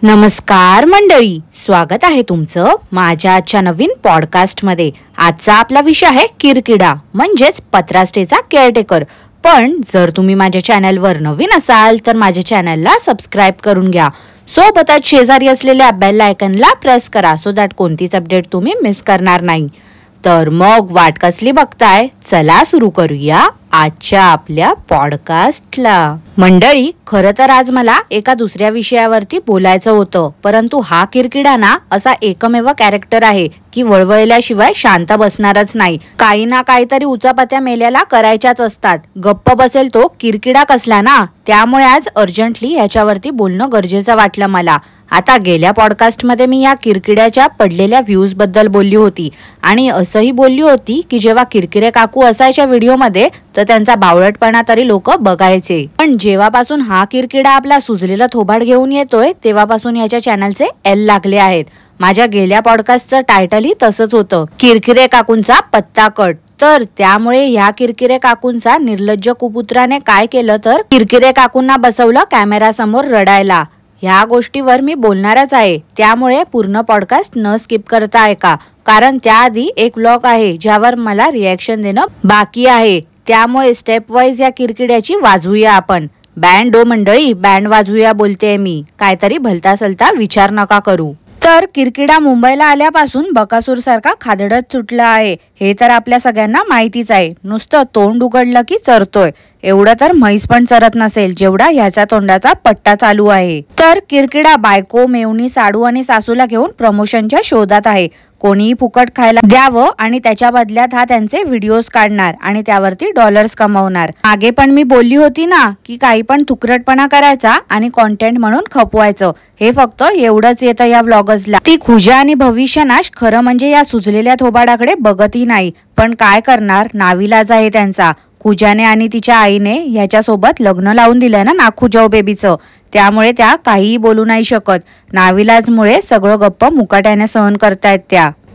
नमस्कार मंडळी, स्वागत आहे तुमचं माझ्या आजच्या नवीन पॉडकास्टमध्ये। आजचा आपला विषय आहे किरकिडा म्हणजेच पत्रास्टेचा केअरटेकर। पण जर तुम्ही माझ्या चॅनलवर नवीन असाल तर माझ्या चॅनलला सबस्क्राइब करून घ्या। सोबतच शेजारी असलेल्या बेल आयकॉनला प्रेस करा सो दॅट कोणतीच अपडेट तुम्ही मिस करणार नाही। तर मग वाट कसली बघताय, चला सुरू करूया आजच्या आपल्या पॉडकास्टला। मंडळी, खरं तर आज मला एका दुसऱ्या विषयावरती बोलायचं होतं, परंतु हा किरकिडा ना असा एकमेव कॅरेक्टर आहे की वळवळल्याशिवाय शांत बसणारच नाही। काही ना काहीतरी उचापत्या मेल्याला करायच्याच असतात। गप्प बसेल तो किरकिडा कसला ना, त्यामुळे आज अर्जंटली ह्याच्यावरती बोलणं गरजेचं वाटलं मला। आता गेल्या पॉडकास्टमध्ये मी या किरकिड्याच्या पडलेल्या व्ह्यूज बद्दल बोलली होती आणि असंही बोलली होती की जेव्हा किरकिरे काकू असायच्या व्हिडिओमध्ये तर त्यांचा बावळटपणा तरी लोक बघायचे। पण जेव्हापासून हा किरकिडा आपला सुजलेला थोबाड घेऊन येतोय तेव्हापासून याच्या चॅनलचे एल लागले आहेत। माझ्या गेल्या पॉडकास्टचं टायटलही तसंच होतं, किरकिरे काकूंचा पत्ता कट। तर त्यामुळे ह्या किरकिरे काकूंचा निर्लज्ज कुपुत्राने काय केलं तर किरकिरे काकूंना बसवलं कॅमेरा समोर रडायला। ह्या गोष्टीवर मी बोलणारच आहे, त्यामुळे पूर्ण पॉडकास्ट न स्किप करता ऐका, कारण त्याआधी एक व्लॉग आहे ज्यावर मला रिॲक्शन देणं बाकी आहे। त्यामुळे स्टेप वाईज या किरकिड्याची वाजवूया आपण। बँड ओ मंडळी, बँड वाजवूया बोलते मी, काहीतरी भलता सलता विचार नका करू। तर किरकिडा मुंबईला आल्यापासून बकासूर सारखा खादडत सुटला आहे हे तर आपल्या सगळ्यांना माहितीच आहे। नुसतं तोंड उघडलं की चरतोय, एवढं तर म्हैस पण चरत नसेल जेवढा ह्याच्या तोंडाचा पट्टा चालू आहे। तर किरकिडा बायको, मेवणी, साडू आणि सासूला घेऊन प्रमोशनच्या शोधात आहे। कोणीही फुकट खायला द्यावं आणि त्याच्या बदल्यात हा त्यांचे व्हिडिओज काढणार आणि त्यावरती डॉलर्स कमावणार। मागे पण मी बोलली होती ना की काही पण तुकरटपणा करायचा आणि कॉन्टेंट म्हणून खपवायचं, हे फक्त एवढंच येतं या व्लॉगर्सला। ती खुजा आणि भविष्यनाश खरं म्हणजे या सुजलेल्या थोबाडाकडे बघतही नाही, पण काय करणार, नाविलाज आहे त्यांचा। खुजाने आणि तिच्या आईने ह्याच्यासोबत लग्न लावून दिलं ना नाखुजाऊ बेबीचं, त्यामुळे त्या काहीही बोलू नाही शकत। नाविलाजमुळे सगळं गप्प मुकाट्याने सहन करतायत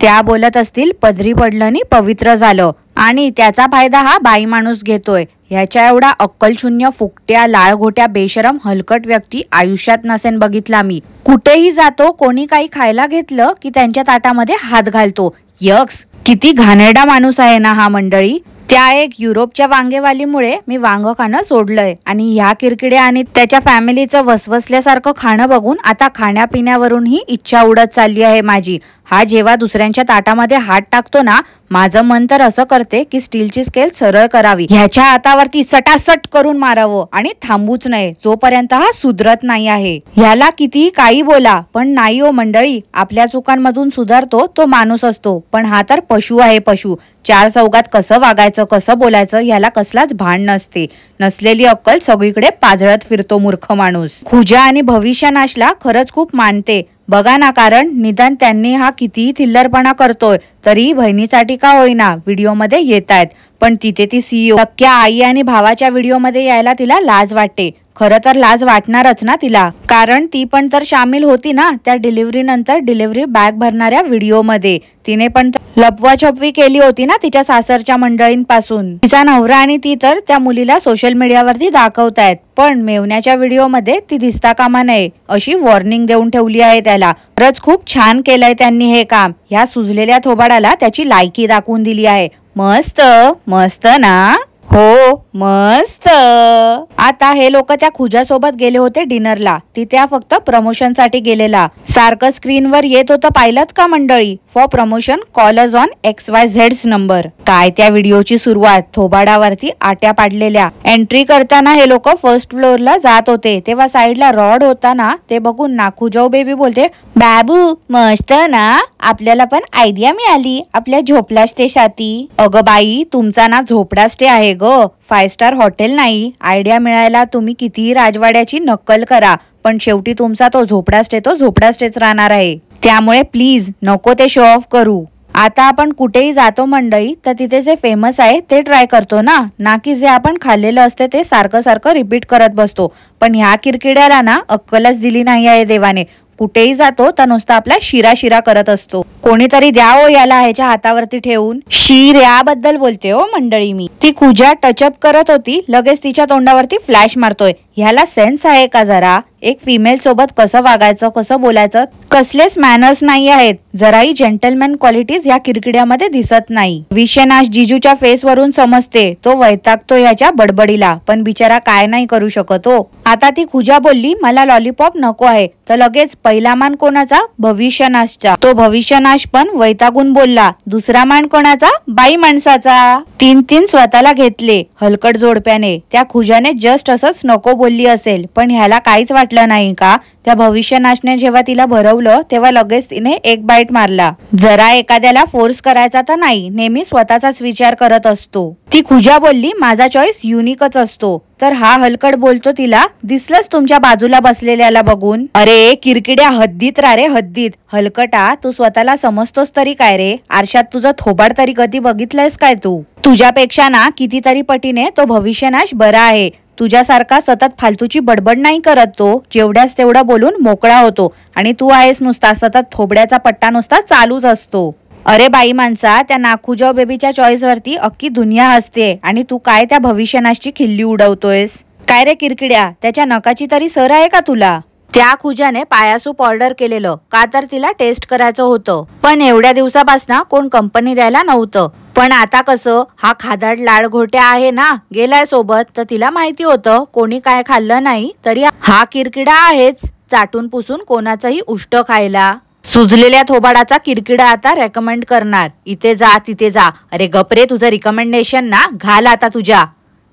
त्या बोलत असतील पदरी पडलं आणि पवित्र झालं, आणि त्याचा फायदा हा बाई माणूस घेतोय। ह्याच्या एवढा अक्कलशून्य, फुकट्या, लाळघोट्या, बेशरम, हलकट व्यक्ती आयुष्यात नसेन बघितला मी। कुठेही जातो, कोणी काही खायला घेतलं की त्यांच्या ताटामध्ये हात घालतो। यक्स, किती घाणेरडा माणूस आहे ना हा मंडळी। त्या एक युरोपच्या वांगेवालीमुळे मी वांग खाणं सोडलंय आणि ह्या किरकिड्या आणि त्याच्या फॅमिलीचं वसवसल्यासारखं खाणं बघून आता खाण्यापिण्यावरूनही इच्छा उडत चालली आहे माझी। हा जेव्हा दुसऱ्यांच्या ताटामध्ये हात टाकतो ना, माझं मन तर असं करते की स्टीलची स्केल सरळ करावी, ह्याच्या हातावरती सटासट करून मारावं आणि थांबूच नये जोपर्यंत हा सुधरत नाही आहे। ह्याला कितीही काही बोला पण नाही हो मंडळी, आपल्या चुकांमधून सुधारतो तो माणूस असतो, पण हा तर पशु आहे पशु। चार चौघात कसं वागायचं, कसं बोलायचं ह्याला कसलाच भान नसते। नसलेली अक्कल सगळीकडे पाजळत फिरतो मूर्ख माणूस। खुजा आणि भविष्यनाशला खरंच खूप मानते बघा ना, कारण निदान त्यांनी हा कितीही थिल्लरपणा करतोय तरी बहिणीसाठी का होईना व्हिडिओमध्ये येतायत, पण तिथे ती सीईओ सख्या आई आणि भावाच्या व्हिडिओमध्ये यायला तिला लाज वाटते। खरं तर लाज वाटणारच ना तिला, कारण ती पण तर सामील होती ना त्या डिलिव्हरी नंतर डिलिव्हरी बॅग भरणाऱ्या व्हिडिओमध्ये। तिने पण लपवाछपवी केली होती ना तिच्या सासरच्या मंडळींपासून। तिचा नवरा आणि ती तर त्या मुलीला सोशल मीडियावरती दाखवतायत, पण मेवण्याच्या व्हिडिओमध्ये ती दिसता कामा नये अशी वॉर्निंग देऊन ठेवली आहे त्याला। खरंच खूप छान केलंय त्यांनी हे काम, ह्या सुजलेल्या थोबाडाला त्याची लायकी दाखवून दिली आहे। मस्त मस्त ना, हो मस्त। आता हे लोक त्या खुजासोबत गेले होते डिनरला, तिथे फक्त प्रमोशनसाठी गेलेला। सारखं स्क्रीनवर येत होतं पाहिलं का मंडळी, for promotion call us on XYZ number. काय त्या व्हिडिओची सुरुवात, थोबाडावरती आट्या पाडलेल्या। एंट्री करताना हे लोक फर्स्ट फ्लोअरला जात होते तेव्हा साईडला रॉड होता ना, ते बघून नाखुजाऊ बेबी बोलते, बाबू मस्त ना, आपल्याला पण आयडिया मिळाली आपल्या झोपला स्टे साठी। अगं बाई, तुमचा ना झोपडा स्टे आहे ग, 5 स्टार हॉटेल नाही। आयडिया मिळायला तुम्ही कितीही राजवाड्याची नक्कल करा, पण शेवटी तुमचा तो झोपडा स्टेच राहणार आहे। त्यामुळे प्लीज नको ते शो ऑफ करू। आता आपण कुठेही जातो मंडळी तर तिथे जे फेमस आहे ते ट्राय करतो ना की जे आपण खाल्लेलं असते ते सारखं सारखं रिपीट करत बसतो। पण ह्या किरकिड्याला ना अक्कलच दिली नाही आहे देवाने। कुठेही जातो तर नुसता आपला शिरा करत असतो। कोणीतरी द्या हो याला ह्याच्या हातावरती ठेवून। शीर याबद्दल बोलते हो मंडळी मी। ती खुजा टचअप करत होती, लगेच तिच्या तोंडावरती फ्लॅश मारतोय। ह्याला सेन्स आहे का जरा? एक फिमेल सोबत कसं वागायचं, कसं बोलायचं, कसलेच मॅनर्स नाही आहेत. जराही जेंटलमॅन क्वालिटीज या किरकिड्यामध्ये दिसत नाही. भविष्यनाश जिजूच्या फेस वरून समजते. तो वैतागतो ह्याच्या बडबडीला, पण बिचारा काय नाही करू शकत हो. आता ती खुजा बोलली मला लॉलीपॉप नको आहे, तर लगेच पहिला मान कोणाचा? भविष्यनाशचा. तो भविष्यनाश पण वैतागून बोलला दुसरा मान कोणाचा? बाई माणसाचा. तीन स्वतःला घेतले हलकट जोडप्याने. त्या खुजाने जस्ट असंच नको बोलली असेल, पण ह्याला काहीच वाटलं नाही का? त्या भविष्यनाशने जेव्हा तिला भरवलं तेव्हा लगेच तिने एक बाईट मारला. जरा एखाद्याला फोर्स करायचा तर नाही, नेहमी स्वतःचाच विचार करत असतो. ती खुजा बोलली माझा चॉईस युनिकच असतो. तर हा हलकट बोलतो तिला दिसलंच तुमच्या बाजूला बसलेल्याला बघून. अरे किरकिड्या, हद्दीत रा रे हद्दीत. हलकटा, तू स्वतःला समजतोस तरी काय रे? आरशात तुझं थोबाड तरी कधी बघितलंयस काय तू? तुझ्यापेक्षा ना कितीतरी पटीने तो भविष्यनाश बरा आहे. तुझ्यासारखा सतत फालतूची बडबड नाही करत तो. जेवढ्यास तेवढा बोलून मोकळा होतो. आणि तू आहेस नुसता सतत थोबड्याचा पट्टा नुसता चालूच असतो. अरे बाई माणसा, त्या नाखुजाव बेबीच्या चॉईस वरती अख्खी दुनिया हसते आणि तू काय त्या भविष्यनाशची खिल्ली उडवतोयस? काय रे किरकिड्या, त्याच्या नकाची तरी सर आहे का तुला? त्या खुजाने पायासूप ऑर्डर केलेलं का तर तिला टेस्ट करायचं होतं, पण एवढ्या दिवसापासून कोण कंपनी द्यायला नव्हतं. पण आता कसं, हा खादाड लाड घोट्या आहे ना, गेलाय सोबत, तर तिला माहिती होतं कोणी काय खाल्लं नाही तरी हा किरकिडा आहेच चाटून पुसून कोणाचंही उष्ट खायला. सुजलेल्या थोबाडाचा किरकिडा आता रेकमेंड करणार. इथे जा तिथे जा. अरे गपरे, तुझं रिकमेंडेशन ना घाल आता तुझ्या.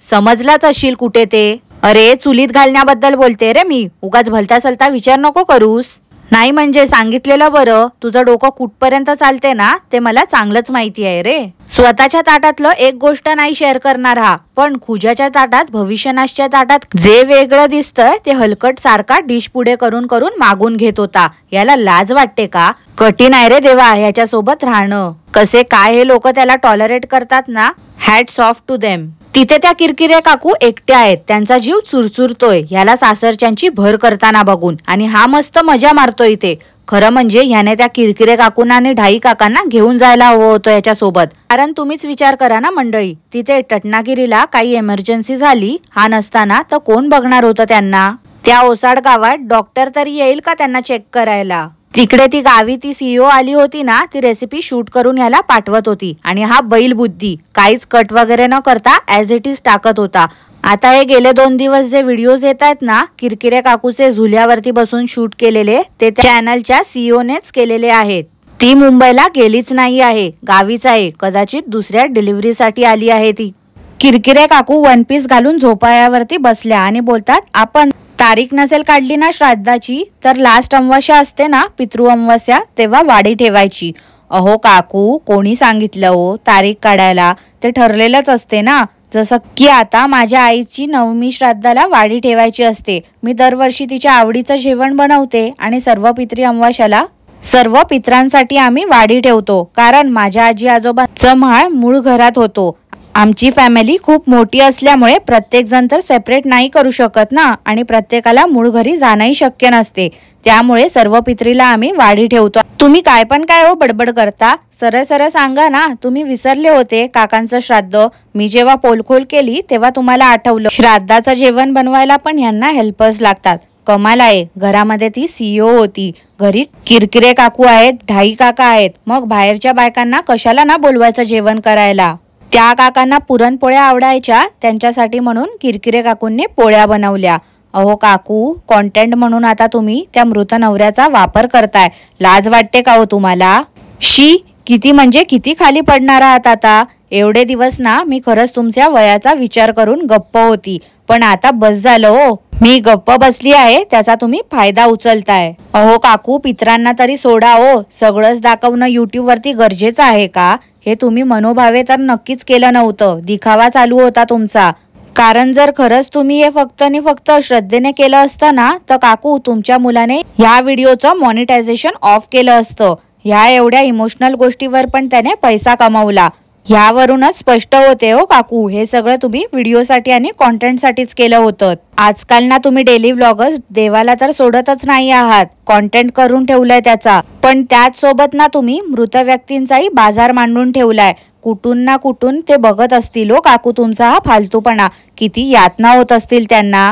समजलाच असशील कुठे ते. अरे चुलीत घालण्याबद्दल बोलते रे मी. उगाच भलता सलता विचार नको करूस. नाही म्हणजे सांगितलेलं बरं. तुझं डोकं कुठपर्यंत चालते ना ते मला चांगलंच माहिती आहे रे. स्वतःच्या ताटातलं एक गोष्ट नाही शेअर करणार हा, पण खुजाच्या ताटात, भविष्यनाशच्या ताटात जे वेगळं दिसतंय ते हलकट सारखा डिश पुढे करून करून मागून घेत होता. याला लाज वाटते का? कठीण आहे रे देवा ह्याच्या सोबत राहणं. कसे काय हे लोक त्याला टॉलरेट करतात ना. Hats off to them. तिथे त्या किरकिरे काकू एकट्या आहेत. त्यांचा जीव चुरचुरतोय ह्याला सासरच्यांची भर करताना बघून, आणि हा मस्त मजा मारतोय इथे. खरं म्हणजे ह्याने त्या किरकिरे काकूंना आणि ढाई काकांना घेऊन जायला हवं होतं याच्यासोबत. कारण तुम्हीच विचार करा ना मंडळी, तिथे टटनागिरीला काही इमर्जन्सी झाली, हा नसताना तर कोण बघणार होतं त्यांना? त्या ओसाड गावात डॉक्टर तरी येईल का त्यांना चेक करायला? तिकडे ती गावी ती सीईओ आली होती ना, ती रेसिपी शूट करून याला पाठवत होती आणि हा बैल बुद्धी काहीच कट वगैरे न करता ऍज इट इज टाकत होता. आता हे गेले 2 दिवस जे व्हिडिओज येत आहेत ना, किरकिरे काकूचे झुल्यावरती बसून शूट केलेले, ते चॅनलच्या सीईओनेच केलेले आहेत. ती मुंबईला गेलीच नाही आहे, गावीच आहे. कदाचित दुसऱ्या डिलिव्हरीसाठी आली आहे ती. किरकिरे काकू वन पीस घालून झोपाळ्यावरती बसल्या आणि बोलतात आपण तारीख नसेल काढली ना श्राद्धाची, तर लास्ट अमावस्या असते ना, पितृ अमावस्या, तेव्हा वाडी ठेवायची. अहो काकू, कोणी सांगितलं हो तारीख काढायला? ते ठरलेलंच असते ना. जसं की आता माझ्या आईची 9वी श्राद्धाला वाडी ठेवायची असते. मी दरवर्षी तिच्या आवडीचं जेवण बनवते आणि सर्व पितृ अमावस्याला सर्व पित्रांसाठी आम्ही वाडी ठेवतो. कारण माझ्या आजी आजोबांचा माळ मूळ घरात होतो. आमची फॅमिली खूप मोठी असल्यामुळे प्रत्येक जण तर सेपरेट नाही करू शकत ना, आणि प्रत्येकाला मूळ घरी जाणंही शक्य नसते. त्यामुळे सर्व पित्रीला आम्ही वाढी ठेवतो. तुम्ही काय पण काय हो बडबड करता? सरळ सरळ सांगा ना. तुम्ही विसरले होते काकांचं श्राद्ध? मी जेव्हा पोलखोल केली तेव्हा तुम्हाला आठवलं. श्राद्धाचं जेवण बनवायला पण ह्यांना हेल्पर्स लागतात. कमाल आहे. घरामध्ये ती सीईओ होती, घरी किरकिरे काकू आहेत, ढाई काका आहेत, मग बाहेरच्या बायकांना कशाला ना बोलवायचं जेवण करायला? त्या काकांना पुरणपोळ्या आवडायच्या, त्यांच्यासाठी म्हणून किरकिरे काकूंनी पोळ्या बनवल्या. अहो काकू, कॉन्टेंट म्हणून आता तुम्ही त्या मृत नवऱ्याचा वापर करताय. लाज वाटते का हो तुम्हाला? शी, किती म्हणजे किती खाली पडणार आहात आता. एवढे दिवस ना मी खरंच तुमच्या वयाचा विचार करून गप्प होती, पण आता बस झालं हो. मी गप्प बसली आहे त्याचा तुम्ही फायदा उचलताय. अहो काकू, पित्रांना तरी सोडा हो. सगळंच दाखवणं युट्यूब वरती गरजेचं आहे का? हे तुम्ही मनोभावे तर नक्कीच केलं नव्हतं, दिखावा चालू होता तुमचा. कारण जर खरंच तुम्ही हे फक्त आणि फक्त श्रद्धेने केलं असतं ना, तर काकू तुमच्या मुलाने ह्या व्हिडिओचं मॉनिटायझेशन ऑफ केलं असतं. ह्या एवढ्या इमोशनल गोष्टीवर पण त्याने पैसा कमावला. ह्यावरूनच स्पष्ट होते हो काकू, हे सगळं तुम्ही व्हिडिओसाठी आणि कॉन्टेंटसाठीच केलं होतं. आजकाल ना तुम्ही डेली व्लॉगर्स देवाला तर सोडतच नाही आहात, कॉन्टेंट करून ठेवलाय त्याचा. पण त्याच सोबत ना तुम्ही मृत व्यक्तींचाही बाजार मांडून ठेवलाय. कुठून ना कुठून ते बघत असतील हो काकू तुमचा हा फालतूपणा. किती यातना होत असतील त्यांना.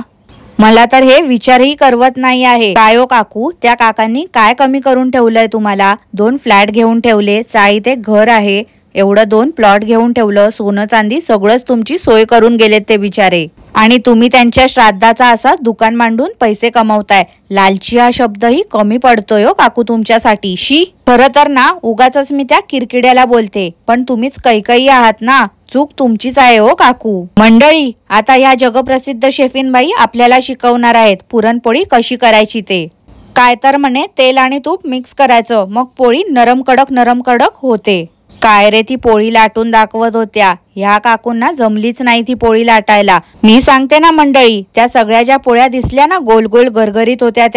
मला तर हे विचारही करवत नाही आहे. काय हो काकू, त्या काकांनी काय कमी करून ठेवलंय तुम्हाला? 2 फ्लॅट घेऊन ठेवले, चाळीत एक घर आहे, एवढं 2 प्लॉट घेऊन ठेवलं, सोनं चांदी सगळंच तुमची सोय करून गेलेत ते बिचारे. आणि तुम्ही त्यांच्या श्राद्धाचा असा दुकान मांडून पैसे कमवताय. लालची हा शब्दही कमी पडतोय हो काकू तुमच्यासाठी. शी. खरं तर ना उगाच मी त्या किरकिड्याला बोलते, पण तुम्हीच कैकई आहात ना. चूक तुमचीच आहे हो काकू. मंडळी, आता या जगप्रसिद्ध शेफीनबाई आपल्याला शिकवणार आहेत पुरणपोळी कशी करायची ते. काय तर म्हणे तेल आणि तूप मिक्स करायचं, मग पोळी नरम कडक होते. काय रे, ती पोळी लाटून दाखवत होत्या. ह्या काकूंना जमलीच नाही ती पोळी लाटायला. मी सांगते ना मंडळी, त्या सगळ्या ज्या पोळ्या दिसल्या ना गोल गोल गरगरीत होत्या,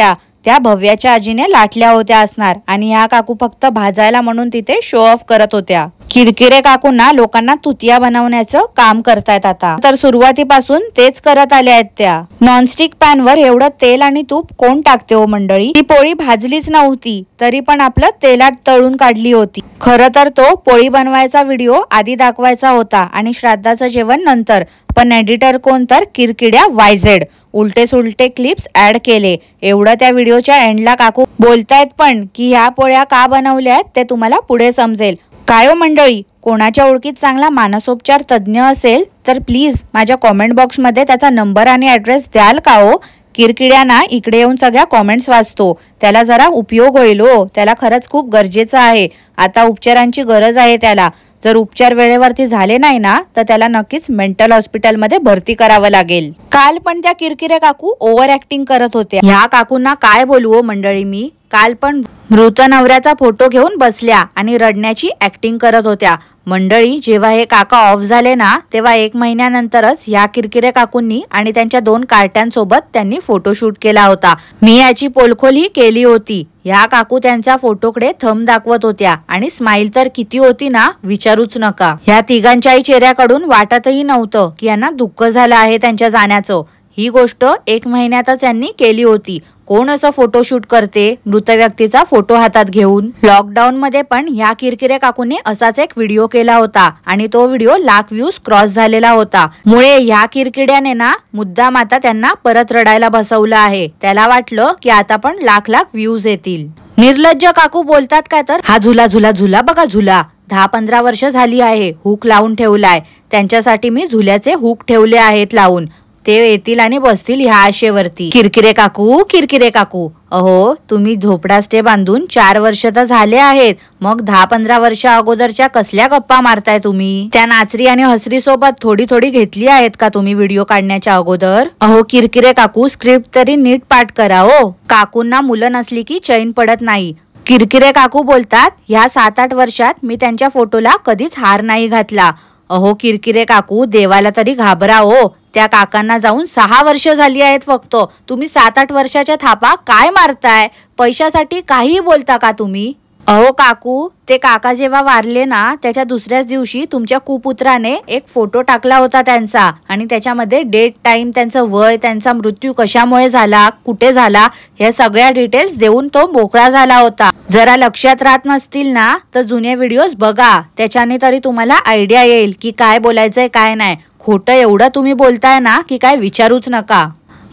त्या भव्याच्या आजीने लाटल्या होत्या असणार. आणि ह्या काकू फक्त भाजायला म्हणून तिथे शो ऑफ करत होत्या. किरकिरे काकूंना लोकांना तुतिया बनवण्याचं काम करतायत आता. तर सुरुवातीपासून तेच करत आल्या आहेत त्या. नॉनस्टिक पॅनवर एवढं तेल आणि तूप कोण टाकते हो मंडळी? ती पोळी भाजलीच नव्हती तरी पण आपलं तेलात तळून काढली होती. खरं तर तो पोळी बनवायचा व्हिडिओ आधी दाखवायचा होता आणि श्राद्धाचं जेवण नंतर, पण एडिटर कोण तर किरकिड्या वायझेड उलटे सुलटे क्लिप्स ऍड केले. एवढं त्या व्हिडिओच्या एंडला काकू बोलतायत पण की ह्या पोळ्या का बनवल्यात ते तुम्हाला पुढे समजेल. काय हो मंडळी, कोणाच्या ओळखीत चांगला मानसोपचार तज्ज्ञ असेल तर प्लीज माझ्या कॉमेंट बॉक्समध्ये त्याचा नंबर आणि ॲड्रेस द्याल का हो? किरकिड्यांना इकडे येऊन सगळ्या कॉमेंट्स वाचतो, त्याला जरा उपयोग होईल हो. त्याला खरंच खूप गरजेचं आहे. आता उपचारांची गरज आहे त्याला. जर उपचार वेळेवरती झाले नाही ना तर त्याला नक्कीच मेंटल हॉस्पिटलमध्ये भरती करावं लागेल. काल पण त्या किरकिरे काकू ओव्हर ऍक्टिंग करत होत्या. ह्या काकूंना काय बोलू मंडळी मी. काल पण मृत नवऱ्याचा फोटो घेऊन बसल्या आणि रडण्याची ऍक्टिंग करत होत्या. मंडळी, जेव्हा हे काका ऑफ झाले ना तेव्हा 1 महिन्यानंतरच या किरकिरे काकूंनी आणि त्यांच्या 2 कार्ट्यांसोबत त्यांनी फोटोशूट केला होता. मी याची पोलखोलही केली होती. ह्या काकू त्यांच्या फोटोकडे थंब दाखवत होत्या आणि स्माइल तर किती होती ना विचारूच नका. ह्या तिघांच्याही चेहऱ्याकडून वाटतही नव्हतं की यांना दुःख झालं आहे त्यांच्या जाण्याचं. ही गोष्ट 1 महिन्यातच यांनी केली होती. कोण असं फोटोशूट करते मृत व्यक्तीचा फोटो हातात घेऊन? लॉकडाऊन मध्ये पण ह्या किरकिरे काकूने असाच एक व्हिडिओ केला होता आणि तो व्हिडिओ लाख व्ह्यूज क्रॉस झालेला होता. मुळे ह्या किरकिड्याने ना मुद्दाम आता त्यांना परत रडायला बसवलं आहे. त्याला वाटलं की आता पण लाख व्ह्यूज येतील. निर्लज्ज काकू बोलतात काय तर, हा झुला झुला झुला बघा झुला 10-15 वर्ष झाली आहे हुक लावून ठेवलाय. त्यांच्यासाठी मी झुल्याचे हुक ठेवले आहेत लावून. ते येतील आणि बसतील ह्या आशेवरती. किरकिरे काकू, अहो तुम्ही झोपडा स्टे बांधून 4 वर्ष तर झाले आहेत, मग 10-15 वर्ष अगोदरच्या कसल्या गप्पा मारताय तुम्ही? त्या नाचरी आणि हसरी सोबत थोडी घेतली आहेत का तुम्ही व्हिडिओ काढण्याच्या अगोदर? अहो किरकिरे काकू, स्क्रिप्ट तरी नीट पाठ करा हो. काकूंना मुलं नसली की चैन पडत नाही. किरकिरे काकू बोलतात, ह्या 7-8 वर्षात मी त्यांच्या फोटोला कधीच हार नाही घातला. अहो किरकिरे काकू, देवाला तरी घाबरा हो. त्या काकांना जाऊन 6 वर्ष झाली आहेत फक्त. तुम्ही 7-8 वर्षाच्या थापा काय मारताय? पैशासाठी काही बोलता का तुम्ही? अहो काकू, ते काका जेव्हा वारले ना त्याच्या दुसऱ्याच दिवशी तुमच्या कुपुत्राने एक फोटो टाकला होता त्यांचा आणि त्याच्यामध्ये डेट, टाइम, त्यांचं वय, त्यांचा मृत्यू कशामुळे झाला, कुठे झाला हे सगळ्या डिटेल्स देऊन तो मोकळा झाला होता. जरा लक्षात राहत नसतील ना तर जुने व्हिडिओज बघा, त्याच्याने तरी तुम्हाला आयडिया येईल की काय बोलायचंय काय नाही. खोटं एवढं तुम्ही बोलताय ना की काय विचारूच नका.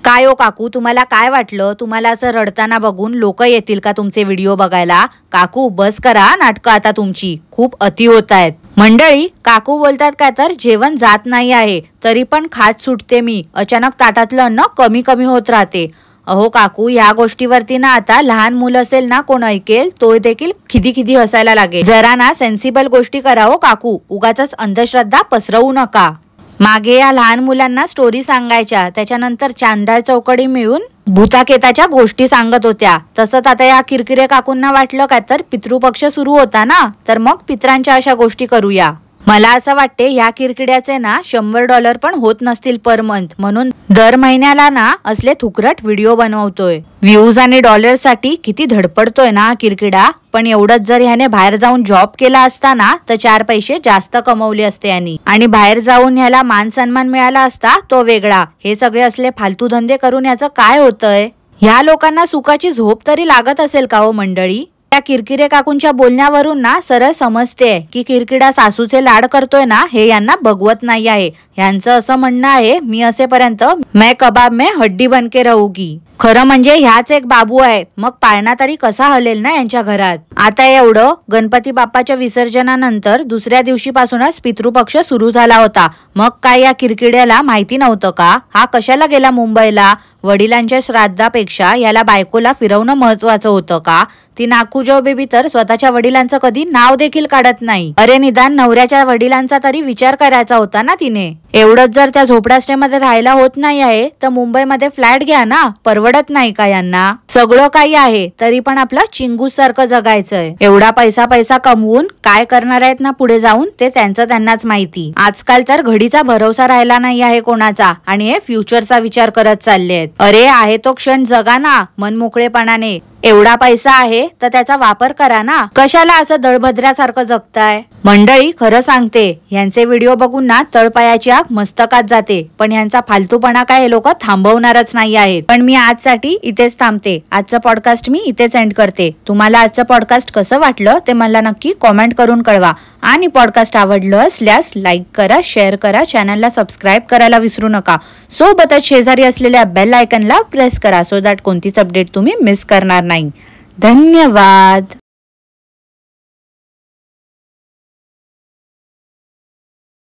काय हो काकू, तुम्हाला काय वाटलं? तुम्हाला असं रडताना बघून लोक येतील का तुमचे व्हिडिओ बघायला? काकू बस करा नाटकं आता तुमची, खूप अति होत आहेत. मंडळी, काकू बोलतात काय तर, जेवण जात नाही आहे तरी पण खात सुटते मी, अचानक ताटातलं अन्न कमी होत राहते. अहो काकू, या गोष्टीवरती ना आता लहान मुलं असेल ना कोण ऐकेल तो देखील खिदी हसायला लागेल. जरा ना सेन्सिबल गोष्टी करा हो काकू, उगाच अंधश्रद्धा पसरवू नका. मागे या लहान मुलांना स्टोरी सांगायच्या, त्याच्यानंतर चांडाळ चौकडी मिळून भूताकेताच्या गोष्टी सांगत होत्या. तसंच आता या किरकिरे काकूंना वाटलं काय तर पितृपक्ष सुरू होता ना, तर मग पित्रांच्या अशा गोष्टी करूया. मला असं वाटते ह्या किरकिड्याचे ना $100 पण होत नसतील पर मंथ, म्हणून दर महिन्याला ना असले थुकरट व्हिडिओ बनवतोय. व्ह्यूज आणि डॉलर्स साठी किती धडपडतोय ना किरकिडा. पण एवढंच जर ह्याने बाहेर जाऊन जॉब केला असता ना तर 4 पैसे जास्त कमवले असते यांनी, आणि बाहेर जाऊन ह्याला मान सन्मान मिळाला असता तो वेगळा. हे सगळे असले फालतू धंदे करून याचं काय होतंय? ह्या लोकांना सुखाची झोप तरी लागत असेल का हो मंडळी? त्या किरकिरे काकूंच्या बोलण्यावरून ना सरळ समजते की किरकिडा सासूचे लाड करतोय ना हे यांना बघवत नाही आहे. यांचं असं म्हणणं आहे, मी असेपर्यंत मैं कबाब में हड्डी बनके रहूंगी. खरं म्हणजे ह्याच एक बाबू आहेत, मग पाळणा तरी कसा हलेल ना यांच्या घरात. आता एवढं गणपती बाप्पाच्या विसर्जनानंतर दुसऱ्या दिवशीपासूनच पितृपक्ष सुरू झाला होता. मग काय या किरकिड्याला माहिती नव्हतं का हा कशाला गेला मुंबईला? वडिलांच्या श्राद्धापेक्षा याला बायकोला फिरवणं महत्वाचं होतं का? ती नाकूजो बेबी तर स्वतःच्या वडिलांचं कधी नाव देखील काढत नाही. अरे निदान नवऱ्याच्या वडिलांचा तरी विचार करायचा होता ना तिने. एवढंच जर त्या झोपडास्टेमध्ये राहायला होत नाही आहे तर मुंबईमध्ये फ्लॅट घ्या ना, परवडत नाही का यांना? सगळं काही आहे तरी पण आपलं चिंगूस सारखं जगायचंय. एवढा पैसा कमवून काय करणार आहेत ना पुढे जाऊन ते त्यांचं त्यांनाच माहिती. आजकाल तर घडीचा भरोसा राहिला नाही आहे कोणाचा आणि हे फ्युचरचा विचार करत चालले आहेत. अरे आहे तो क्षण जगा ना मनमोकळेपणाने. एवढा पैसा आहे तर त्याचा वापर करा ना, कशाला असं दळभद्र्यासारखं जगताय? मंडळी खरं सांगते, यांचे व्हिडिओ बघून ना तळपायाची आग मस्तकात जाते, पण यांचा फालतूपणा काय हे लोक थांबवणारच नाही आहेत. पण मी आजसाठी इथेच थांबते. आजचं पॉडकास्ट मी इथेच एंड करते. तुम्हाला आजचं पॉडकास्ट कसं वाटलं ते मला नक्की कॉमेंट करून कळवा आणि पॉडकास्ट आवडलं असल्यास लाईक करा, शेअर करा, चॅनलला सबस्क्राईब करायला विसरू नका. सोबतच शेजारी असलेल्या बेल आयकनला प्रेस करा सो दॅट कोणतीच अपडेट तुम्ही मिस करणार नाही. धन्यवाद.